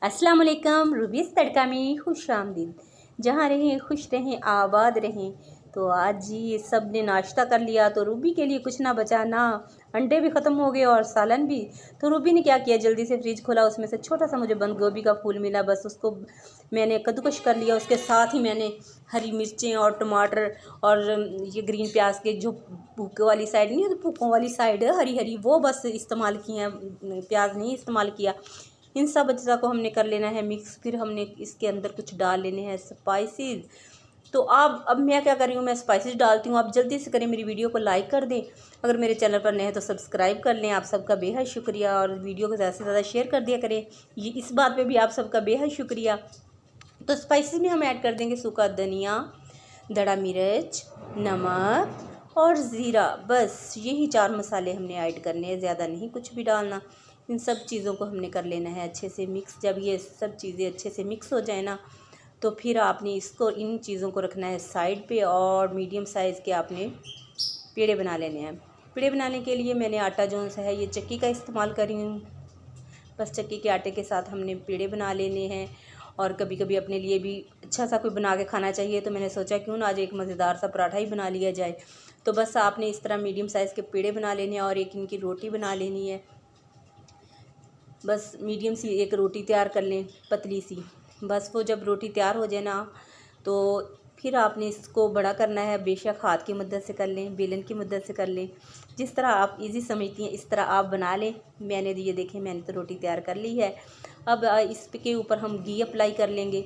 अस्सलाम वालेकुम। रूबीज़ तड़का में खुश आमदीद। जहाँ रहें खुश रहें आबाद रहें। तो आज जी ये सब ने नाश्ता कर लिया तो रूबी के लिए कुछ ना बचा ना, अंडे भी ख़त्म हो गए और सालन भी। तो रूबी ने क्या किया, जल्दी से फ्रिज खोला, उसमें से छोटा सा मुझे बंद गोभी का फूल मिला, बस उसको मैंने कद्दूकश कर लिया। उसके साथ ही मैंने हरी मिर्चें और टमाटर और ये ग्रीन प्याज के जो भूखे वाली साइड नहीं है, भूखों वाली साइड है हरी हरी, वो बस इस्तेमाल किए हैं, प्याज नहीं इस्तेमाल किया। इन सब अज्जा को हमने कर लेना है मिक्स। फिर हमने इसके अंदर कुछ डाल लेने हैं स्पाइसेस। तो आप अब मैं क्या कर रही हूँ, मैं स्पाइसेस डालती हूँ। आप जल्दी से करें, मेरी वीडियो को लाइक कर दें, अगर मेरे चैनल पर नए हैं तो सब्सक्राइब कर लें। आप सबका बेहद शुक्रिया और वीडियो को ज़्यादा से ज़्यादा शेयर कर दिया करें, ये इस बात पे भी आप सबका बेहद शुक्रिया। तो स्पाइसेस में हम ऐड कर देंगे सूखा धनिया, दड़ा मिर्च, नमक और ज़ीरा। बस यही 4 मसाले हमने ऐड करने हैं, ज़्यादा नहीं कुछ भी डालना। इन सब चीज़ों को हमने कर लेना है अच्छे से मिक्स। जब ये सब चीज़ें अच्छे से मिक्स हो जाए ना, तो फिर आपने इसको इन चीज़ों को रखना है साइड पे और मीडियम साइज़ के आपने पेड़े बना लेने हैं। पेड़े बनाने के लिए मैंने आटा जो सा है ये चक्की का इस्तेमाल कर रही हूँ। बस चक्की के आटे के साथ हमने पेड़े बना लेने हैं। और कभी कभी अपने लिए भी अच्छा सा कोई बना के खाना चाहिए, तो मैंने सोचा क्यों ना आज एक मज़ेदार सा पराठा ही बना लिया जाए। तो बस आपने इस तरह मीडियम साइज़ के पेड़े बना लेने हैं और एक इनकी रोटी बना लेनी है। बस मीडियम सी एक रोटी तैयार कर लें, पतली सी। बस वो जब रोटी तैयार हो जाए ना, तो फिर आपने इसको बड़ा करना है। बेशक हाथ की मदद से कर लें, बेलन की मदद से कर लें, जिस तरह आप इजी समझती हैं इस तरह आप बना लें। मैंने ये देखें, मैंने तो रोटी तैयार कर ली है। अब इसके ऊपर हम घी अप्लाई कर लेंगे।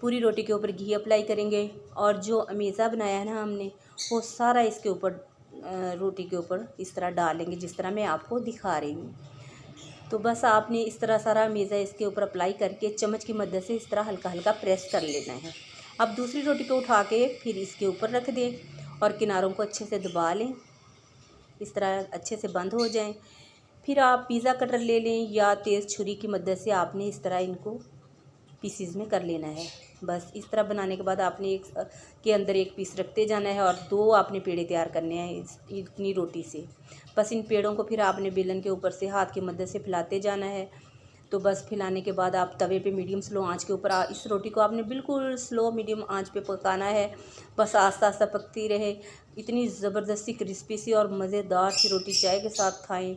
पूरी रोटी के ऊपर घी अप्लाई करेंगे और जो अमेज़ा बनाया है ना हमने, वो सारा इसके ऊपर रोटी के ऊपर इस तरह डालेंगे, जिस तरह मैं आपको दिखा रही हूँ। तो बस आपने इस तरह सारा मेज़ा इसके ऊपर अप्लाई करके चम्मच की मदद से इस तरह हल्का हल्का प्रेस कर लेना है। अब दूसरी रोटी को उठा के फिर इसके ऊपर रख दें और किनारों को अच्छे से दबा लें, इस तरह अच्छे से बंद हो जाएं। फिर आप पिज़्ज़ा कटर ले लें या तेज़ छुरी की मदद से आपने इस तरह इनको पीसीज में कर लेना है। बस इस तरह बनाने के बाद आपने एक के अंदर एक पीस रखते जाना है और 2 आपने पेड़े तैयार करने हैं इतनी रोटी से। बस इन पेड़ों को फिर आपने बेलन के ऊपर से हाथ की मदद से फैलाते जाना है। तो बस फैलाने के बाद आप तवे पे मीडियम स्लो आंच के ऊपर इस रोटी को आपने बिल्कुल स्लो मीडियम आंच पे पकाना है। बस आस्ता आस्ता पकती रहे। इतनी ज़बरदस्ती क्रिस्पी सी और मज़ेदार सी रोटी चाय के साथ खाएं,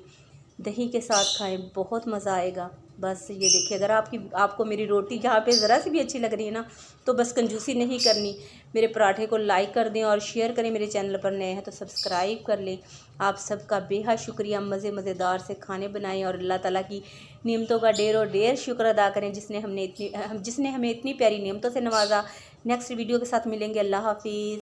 दही के साथ खाएं, बहुत मज़ा आएगा। बस ये देखिए, अगर आपको मेरी रोटी यहाँ पे ज़रा सी भी अच्छी लग रही है ना, तो बस कंजूसी नहीं करनी, मेरे पराठे को लाइक कर दें और शेयर करें। मेरे चैनल पर नए हैं तो सब्सक्राइब कर लें। आप सबका बेहद शुक्रिया। मज़ेदार से खाने बनाएं और अल्लाह ताला की नेमतों का ढेरों ढेर शुक्र अदा करें, जिसने हमें इतनी प्यारी नेमतों से नवाजा। नेक्स्ट वीडियो के साथ मिलेंगे। अल्लाह हाफिज़।